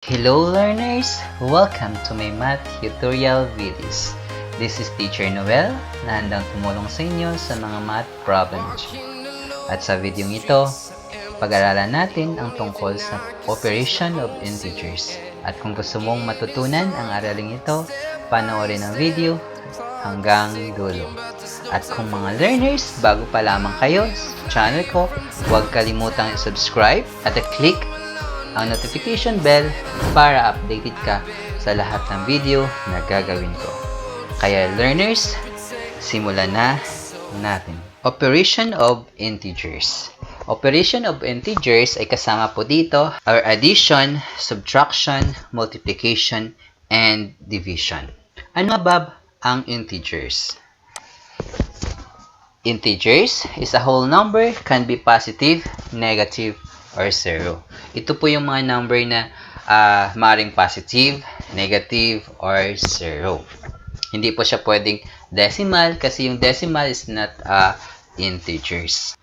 Hello learners! Welcome to my math tutorial videos. This is Teacher Noel na handang tumulong sa inyo sa mga math problems. At sa video ito, pag-aralan natin ang tungkol sa operation of integers. At kung gusto mong matutunan ang araling ito, panoorin ang video hanggang dulo. At kung mga learners, bago pa lamang kayo sa channel ko, huwag kalimutang i-subscribe at i-click ang notification bell para updated ka sa lahat ng video na gagawin ko. Kaya learners, simulan na natin. Operation of integers. Operation of integers ay kasama po dito are addition, subtraction, multiplication, and division. Ano ba ang integers? Integers is a whole number, can be positive, negative, or zero. Ito po yung mga number na maaaring positive, negative, or zero. Hindi po siya pwedeng decimal kasi yung decimal is not integers.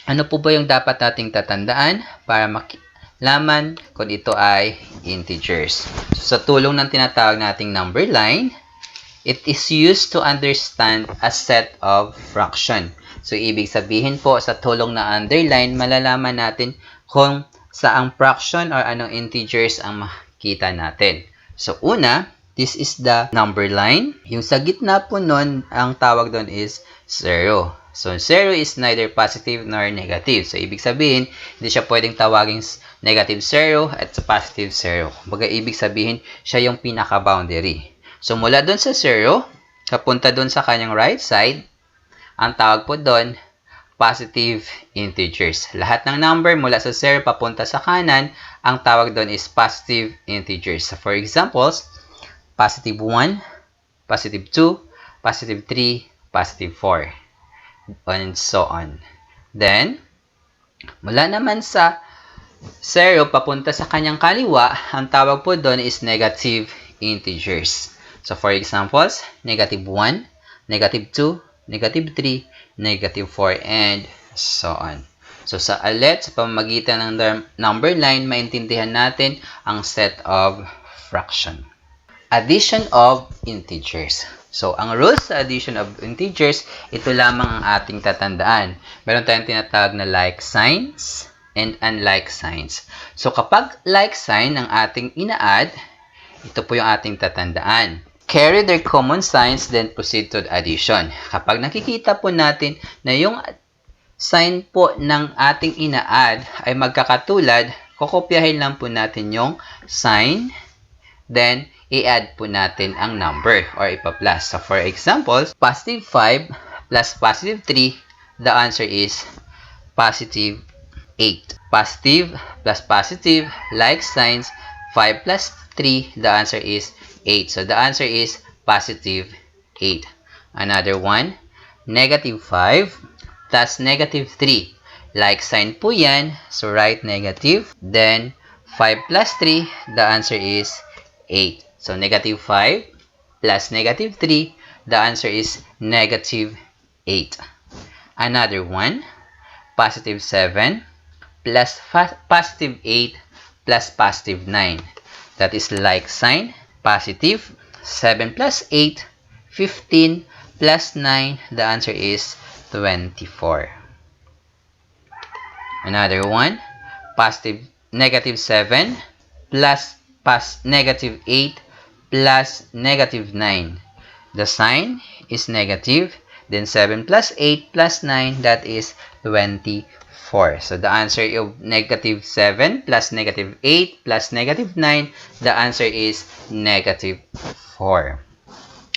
Ano po ba yung dapat nating tatandaan para malaman kung ito ay integers? So, sa tulong ng tinatawag nating number line, it is used to understand a set of fraction. So, ibig sabihin po, sa tulong na underline, malalaman natin kung saang fraction or anong integers ang makita natin. So, una, this is the number line. Yung sa gitna po nun, ang tawag doon is 0. So, 0 is neither positive nor negative. So, ibig sabihin, hindi siya pwedeng tawaging negative 0 at positive 0. Kumbaga, ibig sabihin, siya yung pinaka-boundary. So, mula doon sa 0, kapunta doon sa kanyang right side, ang tawag po doon, positive integers. Lahat ng number mula sa 0 papunta sa kanan, ang tawag doon is positive integers. So, for examples, positive 1, positive 2, positive 3, positive 4, and so on. Then, mula naman sa 0 papunta sa kanyang kaliwa, ang tawag po doon is negative integers. So, for examples, negative 1, negative 2, negative 3, negative 4, and so on. So, sa pamamagitan ng number line, maintindihan natin ang set of fraction. Addition of integers. So, ang rules sa addition of integers, ito lamang ang ating tatandaan. Meron tayong tinatawag na like signs and unlike signs. So, kapag like sign ang ating ina-add, ito po yung ating tatandaan. Carry their common signs, then proceed to addition. Kapag nakikita po natin na yung sign po ng ating ina-add ay magkakatulad, kokopyahin lang po natin yung sign, then i-add po natin ang number or ipa-plus. So, for example, positive 5 plus positive 3, the answer is positive 8. Positive plus positive, like signs, 5 plus 3, the answer is 8. So, the answer is positive 8. Another one, negative 5 plus negative 3. Like sign po yan. So, write negative. Then, 5 plus 3, the answer is 8. So, negative 5 plus negative 3, the answer is negative 8. Another one, positive 7 plus positive 8 plus positive 9. That is like sign. Positive, 7 plus 8, 15 plus 9, the answer is 24. Another one, positive negative 7 plus negative 8 plus negative 9. The sign is negative, then 7 plus 8 plus 9, that is 24. So, the answer of negative 7 plus negative 8 plus negative 9, the answer is negative 4.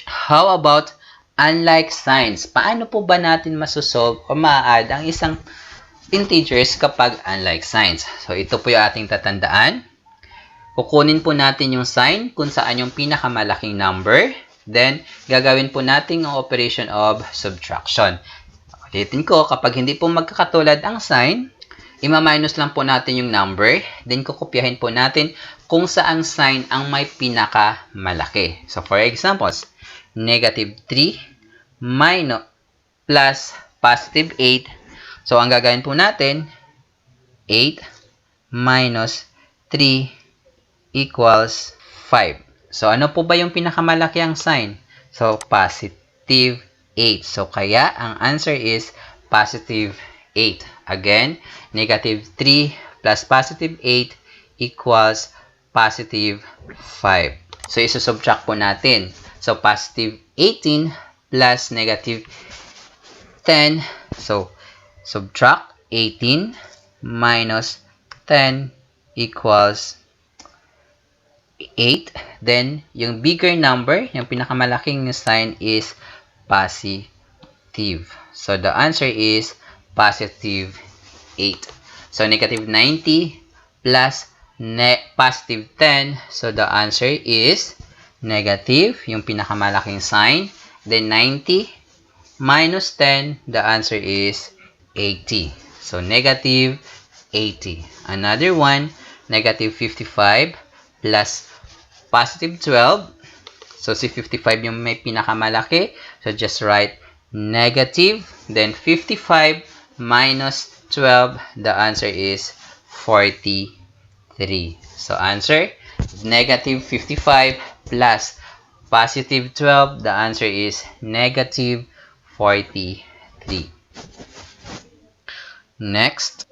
How about unlike signs? Paano po ba natin masosolve o ma-add ang isang integers kapag unlike signs? So, ito po yung ating tatandaan. Kukunin po natin yung sign kung saan yung pinakamalaking number. Then, gagawin po natin ang operation of subtraction. Ulitin ko, kapag hindi po magkakatulad ang sign, ima-minus lang po natin yung number, then kukopyahin po natin kung saang sign ang may pinakamalaki. So, for examples, negative 3 plus positive 8. So, ang gagawin po natin, 8 minus 3 equals 5. So, ano po ba yung pinakamalaki ang sign? So, positive 8. So, kaya ang answer is positive 8. Again, negative 3 plus positive 8 equals positive 5. So, isusubtract po natin. So, positive 18 plus negative 10. So, subtract 18 minus 10 equals 8. Then, yung bigger number, yung pinakamalaking sign is positive. So, the answer is positive 8. So, negative 90 plus positive 10. So, the answer is negative, yung pinakamalaking sign. Then, 90 minus 10, the answer is 80. So, negative 80. Another one, negative 55 plus positive 12. So, si 55 yung may pinakamalaki. So, just write negative. Then, 55 minus 12. The answer is 43. So, answer, negative 55 plus positive 12. The answer is negative 43. Next,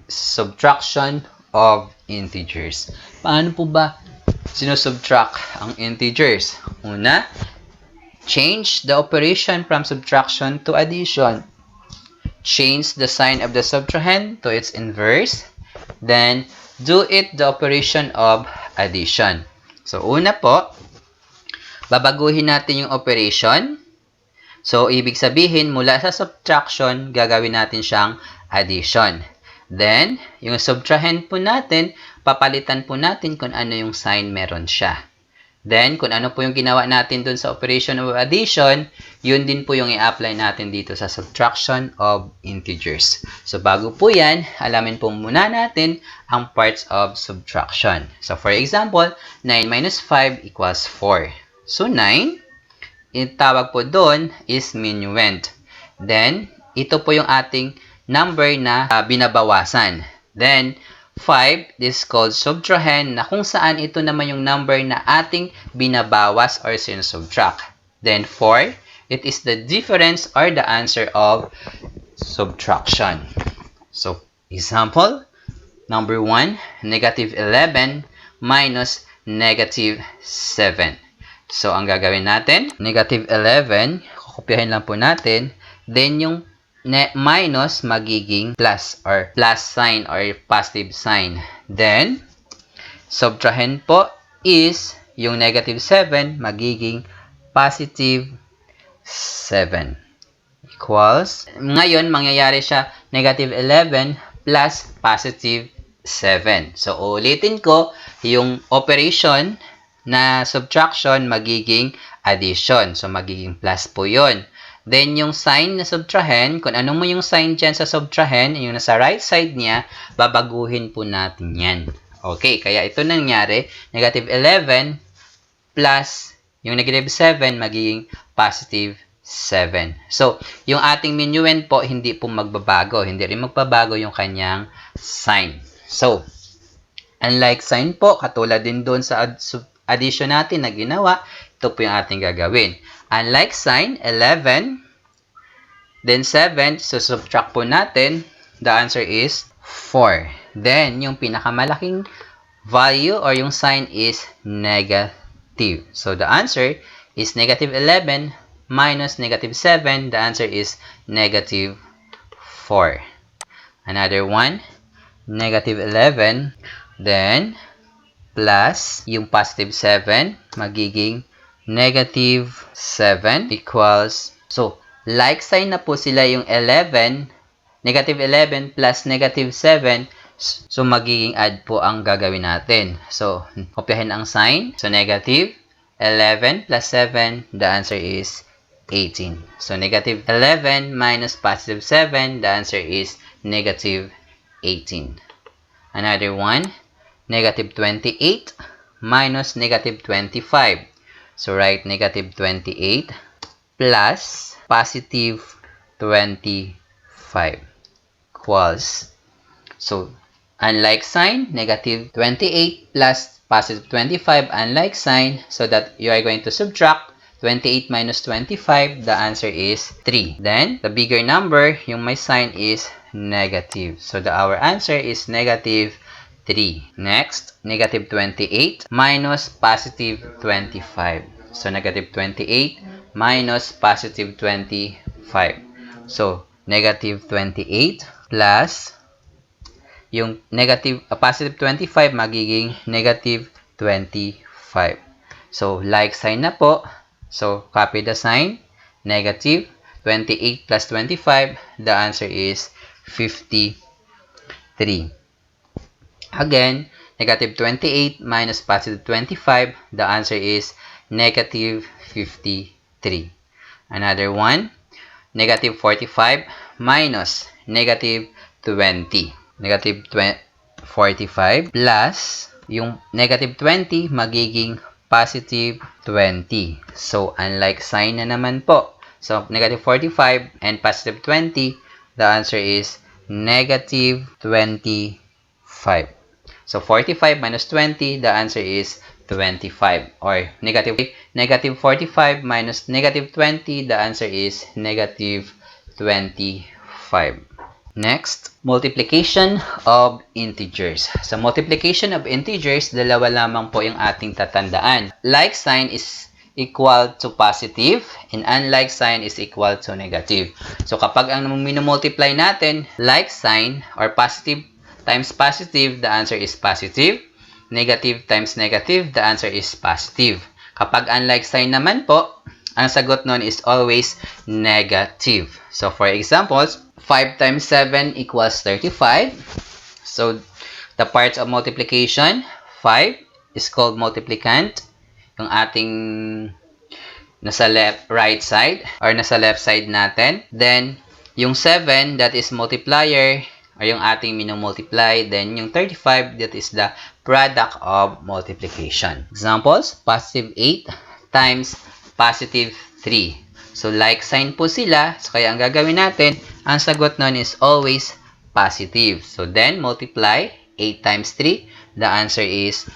subtraction of integers. Paano po ba sinusubtract ang integers? Una, change the operation from subtraction to addition. Change the sign of the subtrahend to its inverse. Then, do it the operation of addition. So, una po, babaguhin natin yung operation. So, ibig sabihin, mula sa subtraction, gagawin natin siyang addition. Then, yung subtrahend po natin, papalitan po natin kung ano yung sign meron siya. Then, kung ano po yung ginawa natin dun sa operation of addition, yun din po yung i-apply natin dito sa subtraction of integers. So, bago po yan, alamin po muna natin ang parts of subtraction. So, for example, 9 minus 5 equals 4. So, 9, itawag po doon is minuend. Then, ito po yung ating number na binabawasan. Then, 5 is called subtrahend na kung saan ito naman yung number na ating binabawas or sinusubtract. Then, 4, it is the difference or the answer of subtraction. So, example, number 1, negative 11 minus negative 7. So, ang gagawin natin, negative 11, kukopyahin lang po natin, then yung minus magiging plus or plus sign or positive sign. Then, subtrahend po is yung negative 7 magiging positive 7 equals, ngayon mangyayari siya negative 11 plus positive 7. So, ulitin ko, yung operation na subtraction magiging addition. So, magiging plus po yun. Then, yung sign na subtrahend, kung ano mo yung sign dyan sa subtrahend, yung nasa right side niya, babaguhin po natin yan. Okay, kaya ito nangyari, negative 11 plus yung negative 7 magiging positive 7. So, yung ating minuend po, hindi po magbabago. Hindi rin magbabago yung kanyang sign. So, unlike sign po, katulad din doon sa addition natin na ginawa, ito po yung ating gagawin. Unlike sign, 11, then 7, so subtract po natin, the answer is 4. Then, yung pinakamalaking value or yung sign is negative. So, the answer is negative 11 minus negative 7. The answer is negative 4. Another one, negative 11, then plus yung positive 7, magiging negative 7 equals, so, like sign na po sila yung 11, negative 11 plus negative 7, so, magiging add po ang gagawin natin. So, kopyahin ang sign. So, negative 11 plus 7, the answer is 18. So, negative 11 minus positive 7, the answer is negative 18. Another one, negative 28 minus negative 25. So, write negative 28 plus positive 25 equals, so, unlike sign, negative 28 plus positive 25, unlike sign, so that you are going to subtract 28 minus 25, the answer is 3. Then, the bigger number, yung may sign is negative. So, our answer is negative 3. Next, negative 28 minus positive 25. So, negative 28 minus positive 25. So, negative 28 plus yung positive 25 magiging negative 25. So, like sign na po. So, copy the sign. Negative 28 plus 25. The answer is 53. Again, negative 28 minus positive 25. The answer is negative 53. Another one. Negative 45 minus negative 20. Negative 45 plus yung negative 20 magiging positive 20. So, unlike sign na naman po. So, negative 45 and positive 20, the answer is negative 25. So, 45 minus 20, the answer is 25. Or negative 45 minus negative 20, the answer is negative 25. Next, multiplication of integers. Sa multiplication of integers, dalawa lamang po yung ating tatandaan. Like sign is equal to positive and unlike sign is equal to negative. So kapag ang minumultiply natin, like sign or positive times positive, the answer is positive. Negative times negative, the answer is positive. Kapag unlike sign naman po, ang sagot nun is always negative. So for examples, 5 times 7 equals 35. So, the parts of multiplication, 5 is called multiplicand. Yung ating nasa right side or nasa left side natin. Then, yung 7, that is multiplier or yung ating minumultiply. Then, yung 35, that is the product of multiplication. Examples, positive 8 times positive 3. So, like sign po sila. So, kaya ang gagawin natin, ang sagot nun is always positive. So, then, multiply 8 times 3. The answer is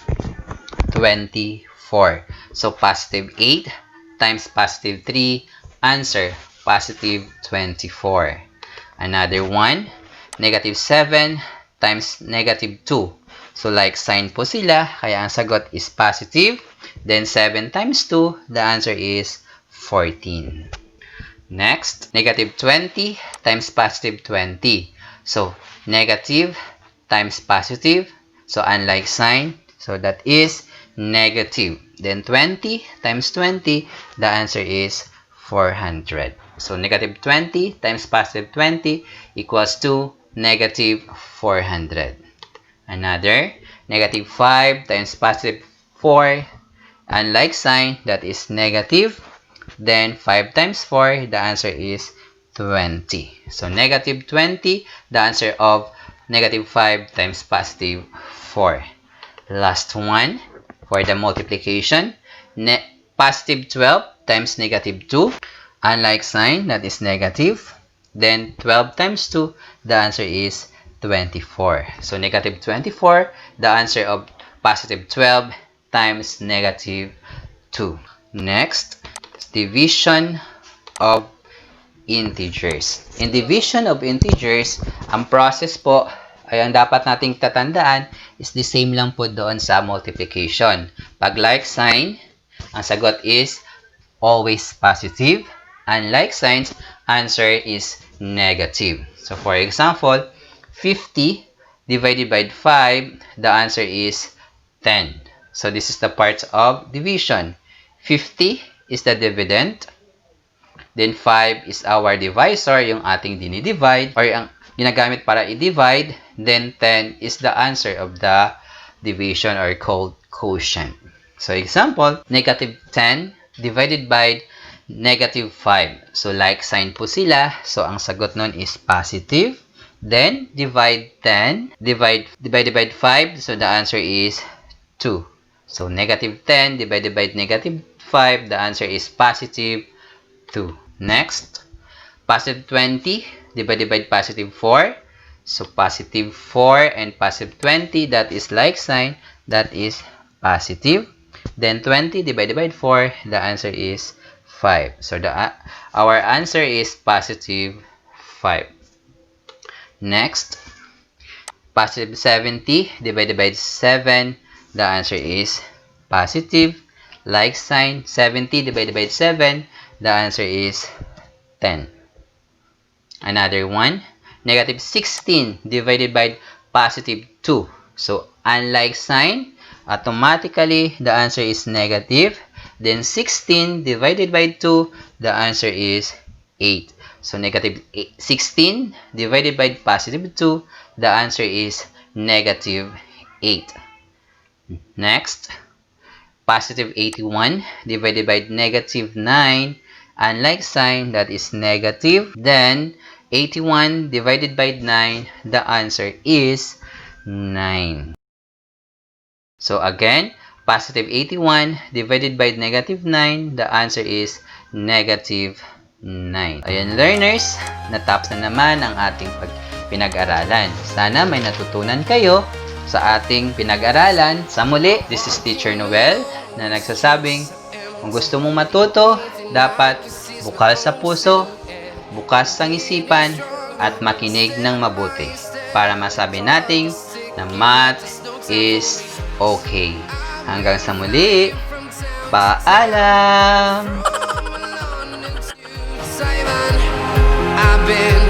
24. So, positive 8 times positive 3. Answer, positive 24. Another one, negative 7 times negative 2. So, like sign po sila. Kaya ang sagot is positive. Then, 7 times 2. The answer is 14. Next, negative 20 times positive 20. So, negative times positive. So, unlike sign. So, that is negative. Then, 20 times 20. The answer is 400. So, negative 20 times positive 20 equals to negative 400. Another, negative 5 times positive 4. Unlike sign, that is negative. Then, 5 times 4, the answer is 20. So, negative 20, the answer of negative 5 times positive 4. Last one, for the multiplication, positive 12 times negative 2. Unlike sign, that is negative. Then, 12 times 2, the answer is 24. So, negative 24, the answer of positive 12 times negative 2. Next, division of integers. In division of integers, ang process po ay ang dapat nating tatandaan is the same lang po doon sa multiplication. Pag like sign, ang sagot is always positive. Unlike signs, answer is negative. So, for example, 50 divided by 5, the answer is 10. So, this is the parts of division. 50 is the dividend. Then, 5 is our divisor, yung ating dinidivide, or ang ginagamit para i-divide. Then, 10 is the answer of the division or called quotient. So, example, negative 10 divided by negative 5. So, like sign po sila. So, ang sagot nun is positive. Then, divide 10. Divided by 5. So, the answer is 2. So, negative 10 divided by negative 5. The answer is positive 2. Next, positive 20 divided by positive 4. So, positive 4 and positive 20. That is like sign. That is positive. Then 20 divided by 4, the answer is 5. So our answer is positive 5. Next, positive 70 divided by 7, the answer is positive. Like sign, 70 divided by 7, the answer is 10. Another one, negative 16 divided by positive 2. So, unlike sign, automatically, the answer is negative. Then, 16 divided by 2, the answer is 8. So, negative 16 divided by positive 2, the answer is negative 8. Next, positive 81 divided by negative 9. Unlike sign, that is negative. Then, 81 divided by 9, the answer is 9. So again, positive 81 divided by negative 9, the answer is negative 9. Ayan learners, natapos na naman ang ating pinag-aralan. Sana may natutunan kayo sa ating pinag-aralan. Sa muli, this is Teacher Noel na nagsasabing, kung gusto mong matuto, dapat bukas sa puso, bukas ang isipan, at makinig ng mabuti para masabi nating na math is okay. Hanggang sa muli, paalam! I've been